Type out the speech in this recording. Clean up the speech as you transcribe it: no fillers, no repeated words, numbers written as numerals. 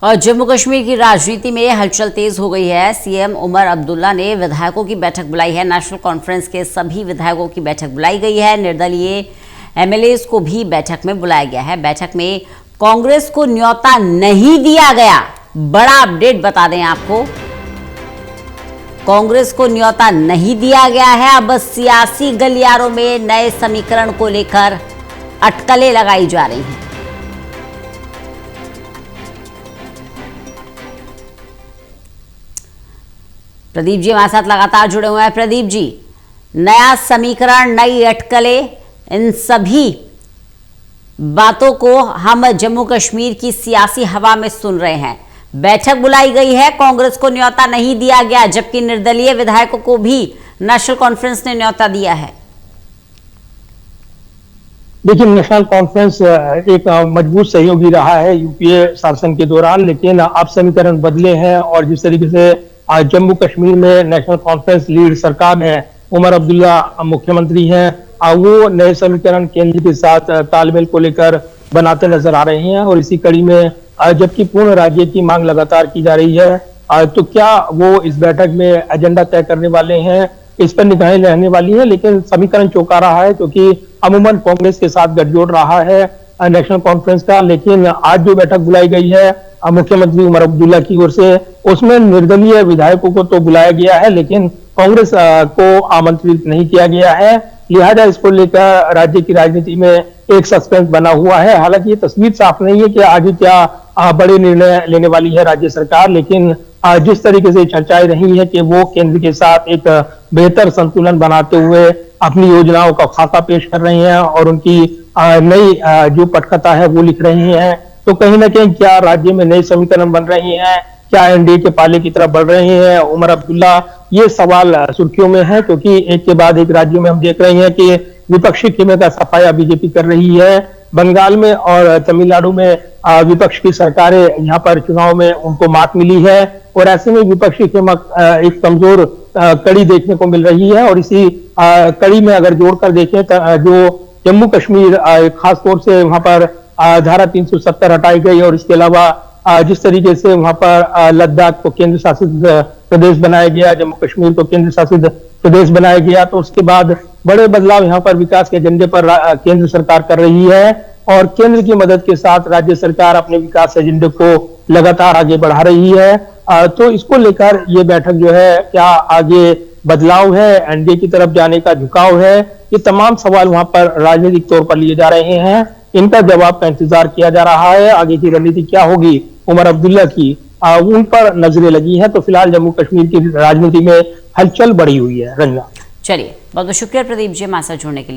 और जम्मू कश्मीर की राजनीति में हलचल तेज हो गई है। सीएम उमर अब्दुल्ला ने विधायकों की बैठक बुलाई है। नेशनल कॉन्फ्रेंस के सभी विधायकों की बैठक बुलाई गई है। निर्दलीय एमएलएस को भी बैठक में बुलाया गया है। बैठक में कांग्रेस को न्योता नहीं दिया गया। बड़ा अपडेट बता दें आपको, कांग्रेस को न्योता नहीं दिया गया है। अब सियासी गलियारों में नए समीकरण को लेकर अटकलें लगाई जा रही हैं। प्रदीप जी हमारे साथ लगातार जुड़े हुए हैं। प्रदीप जी, नया समीकरण, नई अटकलें, इन सभी बातों को हम जम्मू कश्मीर की सियासी हवा में सुन रहे हैं। बैठक बुलाई गई है, कांग्रेस को न्योता नहीं दिया गया, जबकि निर्दलीय विधायकों को भी नेशनल कॉन्फ्रेंस ने न्योता दिया है। देखिए, नेशनल कॉन्फ्रेंस एक मजबूत सहयोगी रहा है यूपीए शासन के दौरान, लेकिन अब समीकरण बदले हैं और जिस तरीके से आज जम्मू कश्मीर में नेशनल कॉन्फ्रेंस लीड सरकार है, उमर अब्दुल्ला मुख्यमंत्री हैं, वो नए समीकरण केंद्र के साथ तालमेल को लेकर बनाते नजर आ रहे हैं। और इसी कड़ी में जबकि पूर्ण राज्य की मांग लगातार की जा रही है, तो क्या वो इस बैठक में एजेंडा तय करने वाले हैं, इस पर निगाहें रहने वाली है। लेकिन समीकरण चौंका रहा है क्योंकि अमूमन कांग्रेस के साथ गठजोड़ रहा है नेशनल कॉन्फ्रेंस का। लेकिन आज जो बैठक बुलाई गई है मुख्यमंत्री उमर अब्दुल्ला की ओर से, उसमें निर्दलीय विधायकों को तो बुलाया गया है, लेकिन कांग्रेस को आमंत्रित नहीं किया गया है। लिहाजा इसको लेकर राज्य की राजनीति में एक सस्पेंस बना हुआ है। हालांकि ये तस्वीर साफ नहीं है कि आगे क्या बड़े निर्णय लेने वाली है राज्य सरकार, लेकिन जिस तरीके से चर्चाएं रही है कि वो केंद्र के साथ एक बेहतर संतुलन बनाते हुए अपनी योजनाओं का खाका पेश कर रही हैं और उनकी नई जो पटकथा है वो लिख रही हैं, तो कहीं ना कहीं क्या राज्य में नए समीकरण बन रही हैं, क्या एनडीए के पाले की तरफ बढ़ रहे हैं उमर अब्दुल्ला, ये सवाल सुर्खियों में है। क्योंकि एक के बाद एक राज्यों में हम देख रहे हैं कि विपक्षी खेमे का सफाया बीजेपी कर रही है। बंगाल में और तमिलनाडु में विपक्ष की सरकारें यहाँ पर चुनाव में उनको मात मिली है और ऐसे में विपक्षी खेमा एक कमजोर कड़ी देखने को मिल रही है। और इसी कड़ी में अगर जोड़कर देखें जो जम्मू कश्मीर खास तौर से वहां पर धारा 370 हटाई गई और इसके अलावा जिस तरीके से वहां पर लद्दाख को केंद्र शासित प्रदेश बनाया गया, जम्मू कश्मीर को केंद्र शासित प्रदेश बनाया गया, तो उसके बाद बड़े बदलाव यहाँ पर विकास के एजेंडे पर केंद्र सरकार कर रही है और केंद्र की मदद के साथ राज्य सरकार अपने विकास एजेंडे को लगातार आगे बढ़ा रही है। तो इसको लेकर ये बैठक जो है, क्या आगे बदलाव है, एनडीए की तरफ जाने का झुकाव है, ये तमाम सवाल वहां पर राजनीतिक तौर पर लिए जा रहे हैं। इनका जवाब का इंतजार किया जा रहा है। आगे की रणनीति क्या होगी उमर अब्दुल्ला की, उन पर नजरें लगी हैं। तो फिलहाल जम्मू कश्मीर की राजनीति में हलचल बढ़ी हुई है। रंजना, चलिए, बहुत बहुत शुक्रिया प्रदीप जी हमारे साथ जुड़ने के लिए।